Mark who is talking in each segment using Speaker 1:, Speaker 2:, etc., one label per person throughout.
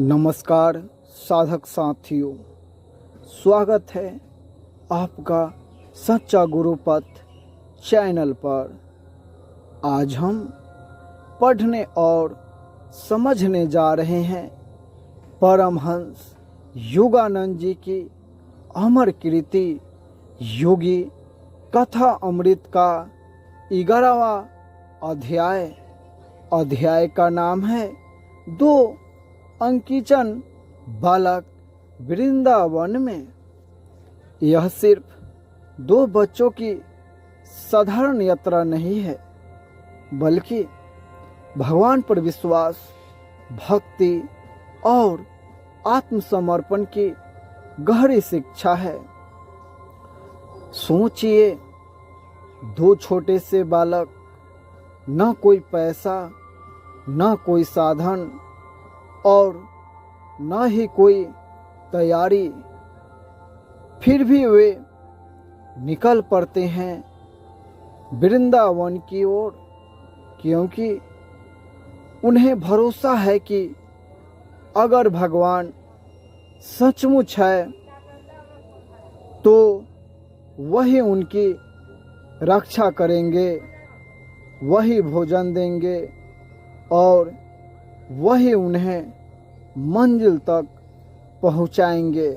Speaker 1: नमस्कार साधक साथियों, स्वागत है आपका सच्चा गुरुपथ चैनल पर। आज हम पढ़ने और समझने जा रहे हैं परमहंस योगानंद जी की अमर कृति योगी कथा अमृत का 11वां अध्याय। अध्याय का नाम है दो अंकीचन बालक वृंदावन में। यह सिर्फ दो बच्चों की साधारण यात्रा नहीं है, बल्कि भगवान पर विश्वास, भक्ति और आत्मसमर्पण की गहरी शिक्षा है। सोचिए, दो छोटे से बालक, न कोई पैसा, न कोई साधन और न ही कोई तैयारी, फिर भी वे निकल पड़ते हैं वृंदावन की ओर, क्योंकि उन्हें भरोसा है कि अगर भगवान सचमुच है तो वही उनकी रक्षा करेंगे, वही भोजन देंगे और वही उन्हें मंजिल तक पहुंचाएंगे।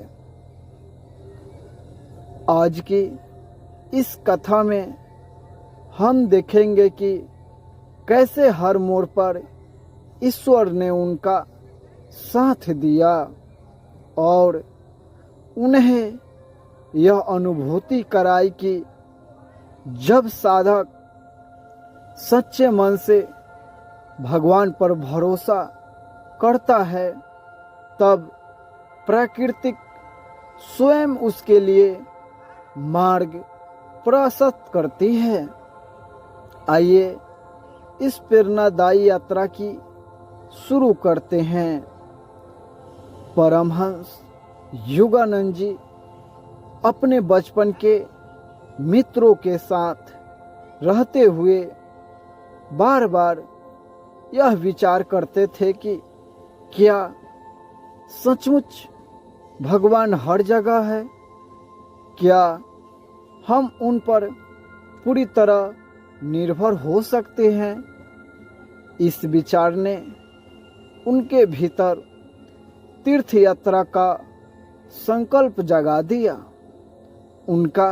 Speaker 1: आज की इस कथा में हम देखेंगे कि कैसे हर मोड़ पर ईश्वर ने उनका साथ दिया और उन्हें यह अनुभूति कराई कि जब साधक सच्चे मन से भगवान पर भरोसा करता है, तब प्राकृतिक स्वयं उसके लिए मार्ग प्रशस्त करती है। आइए इस प्रेरणादायी यात्रा की शुरू करते हैं। परमहंस योगानंद जी अपने बचपन के मित्रों के साथ रहते हुए बार बार यह विचार करते थे कि क्या सचमुच भगवान हर जगह है? क्या हम उन पर पूरी तरह निर्भर हो सकते हैं? इस विचार ने उनके भीतर तीर्थ यात्रा का संकल्प जगा दिया। उनका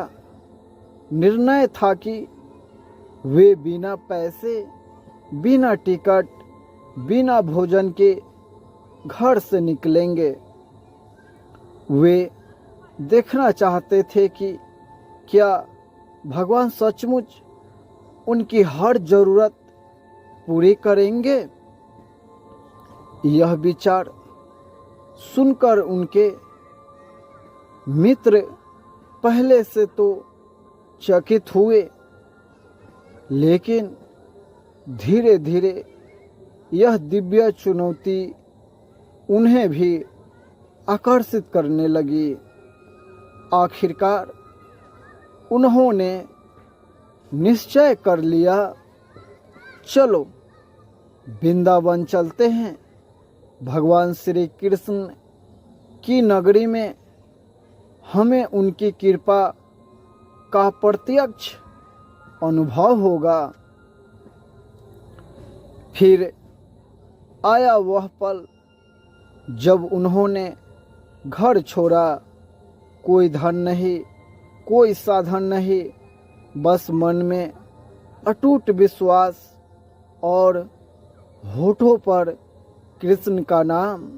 Speaker 1: निर्णय था कि वे बिना पैसे, बिना टिकट, बिना भोजन के घर से निकलेंगे। वे देखना चाहते थे कि क्या भगवान सचमुच उनकी हर जरूरत पूरी करेंगे। यह विचार सुनकर उनके मित्र पहले से तो चकित हुए, लेकिन धीरे धीरे यह दिव्य चुनौती उन्हें भी आकर्षित करने लगी। आखिरकार उन्होंने निश्चय कर लिया, चलो वृंदावन चलते हैं। भगवान श्री कृष्ण की नगरी में हमें उनकी कृपा का प्रत्यक्ष अनुभव होगा। फिर आया वह पल जब उन्होंने घर छोड़ा। कोई धन नहीं, कोई साधन नहीं, बस मन में अटूट विश्वास और होठों पर कृष्ण का नाम।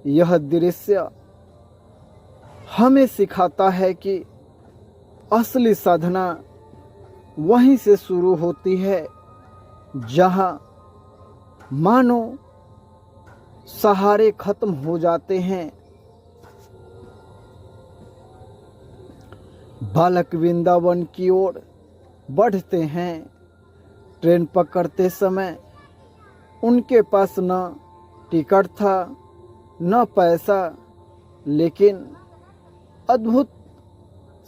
Speaker 1: यह दृश्य हमें सिखाता है कि असली साधना वहीं से शुरू होती है जहां मानो सहारे खत्म हो जाते हैं। बालक वृंदावन की ओर बढ़ते हैं। ट्रेन पकड़ते समय उनके पास न टिकट था, न पैसा, लेकिन अद्भुत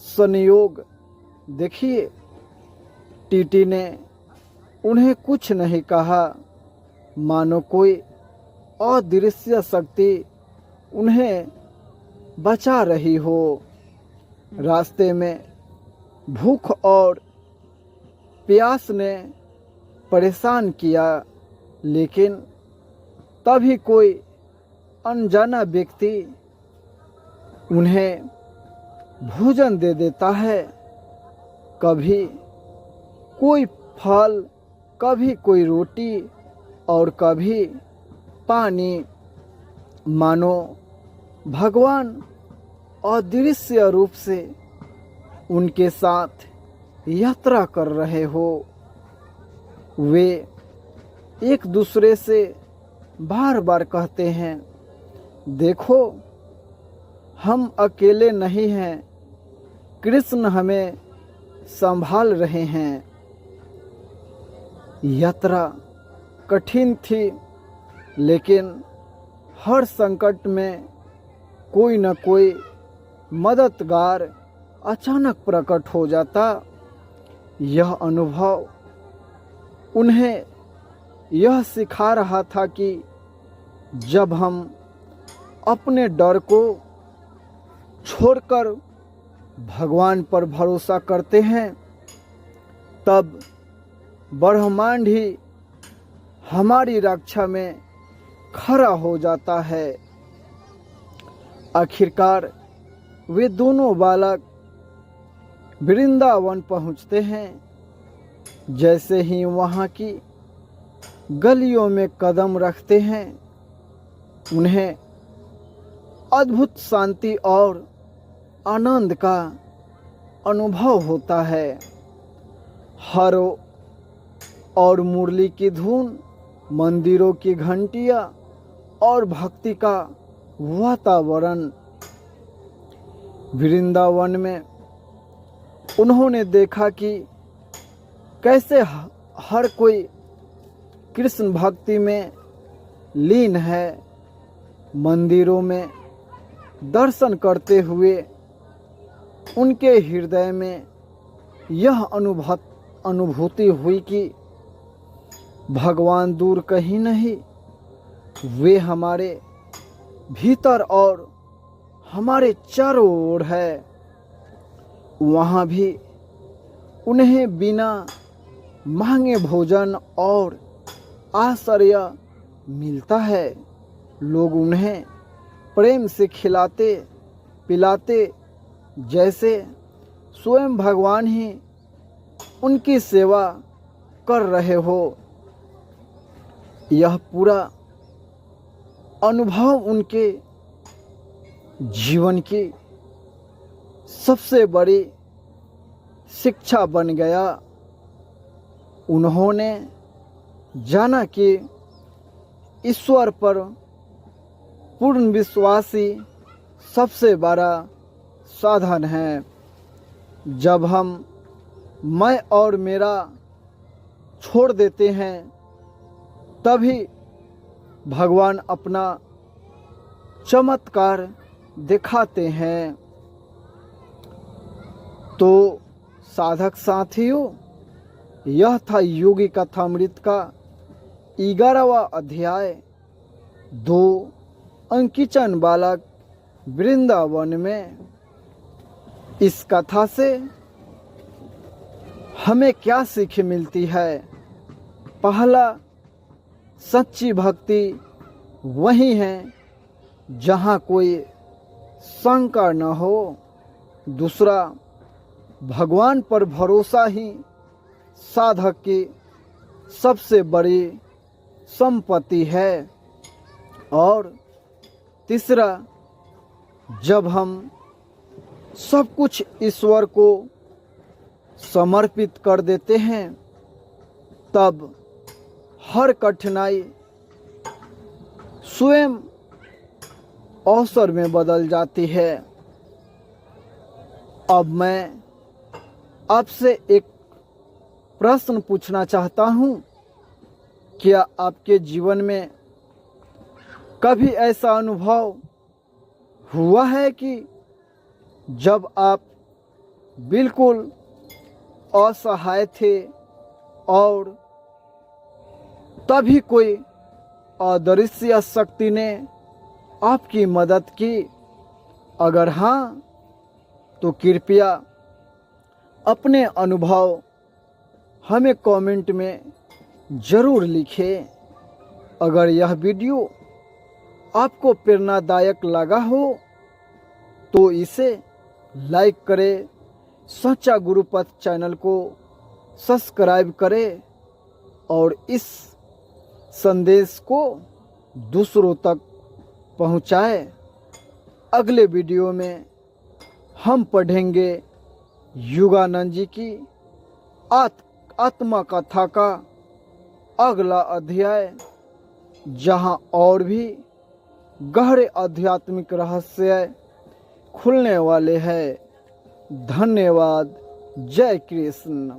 Speaker 1: संयोग देखिए, टीटी ने उन्हें कुछ नहीं कहा, मानो कोई अदृश्य शक्ति उन्हें बचा रही हो। रास्ते में भूख और प्यास ने परेशान किया, लेकिन तभी कोई अनजाना व्यक्ति उन्हें भोजन दे देता है। कभी कोई फल, कभी कोई रोटी और कभी पानी। मानो भगवान अदृश्य रूप से उनके साथ यात्रा कर रहे हो। वे एक दूसरे से बार बार कहते हैं, देखो हम अकेले नहीं हैं, कृष्ण हमें संभाल रहे हैं। यात्रा कठिन थी, लेकिन हर संकट में कोई न कोई मददगार अचानक प्रकट हो जाता। यह अनुभव उन्हें यह सिखा रहा था कि जब हम अपने डर को छोड़कर भगवान पर भरोसा करते हैं, तब ब्रह्मांड ही हमारी रक्षा में खड़ा हो जाता है। आखिरकार वे दोनों बालक वृंदावन पहुंचते हैं। जैसे ही वहां की गलियों में कदम रखते हैं, उन्हें अद्भुत शांति और आनंद का अनुभव होता है। हर और मुरली की धुन, मंदिरों की घंटियां और भक्ति का वातावरण। वृंदावन में उन्होंने देखा कि कैसे हर कोई कृष्ण भक्ति में लीन है। मंदिरों में दर्शन करते हुए उनके हृदय में यह अनुभूति हुई कि भगवान दूर कहीं नहीं, वे हमारे भीतर और हमारे चारों ओर है। वहाँ भी उन्हें बिना मांगे भोजन और आश्रय मिलता है। लोग उन्हें प्रेम से खिलाते पिलाते, जैसे स्वयं भगवान ही उनकी सेवा कर रहे हो। यह पूरा अनुभव उनके जीवन की सबसे बड़ी शिक्षा बन गया। उन्होंने जाना कि ईश्वर पर पूर्ण विश्वासी सबसे बड़ा साधन है। जब हम मैं और मेरा छोड़ देते हैं, तभी भगवान अपना चमत्कार दिखाते हैं। तो साधक साथियों, यह था योगी कथामृत का 11वां अध्याय। 2 अंकिचन बालक वृंदावन में। इस कथा से हमें क्या सीख मिलती है? पहला, सच्ची भक्ति वही है जहाँ कोई शंका न हो। दूसरा, भगवान पर भरोसा ही साधक की सबसे बड़ी संपत्ति है। और तीसरा, जब हम सब कुछ ईश्वर को समर्पित कर देते हैं, तब हर कठिनाई स्वयं अवसर में बदल जाती है। अब मैं आपसे एक प्रश्न पूछना चाहता हूँ। क्या आपके जीवन में कभी ऐसा अनुभव हुआ है कि जब आप बिल्कुल असहाय थे और तभी कोई अदृश्य शक्ति ने आपकी मदद की? अगर हाँ, तो कृपया अपने अनुभव हमें कमेंट में ज़रूर लिखें। अगर यह वीडियो आपको प्रेरणादायक लगा हो तो इसे लाइक करें, सच्चा गुरुपथ चैनल को सब्सक्राइब करें और इस संदेश को दूसरों तक पहुंचाएं। अगले वीडियो में हम पढ़ेंगे योगानंद जी की आत्मा कथा का अगला अध्याय, जहां और भी गहरे आध्यात्मिक रहस्य खुलने वाले हैं। धन्यवाद। जय कृष्ण।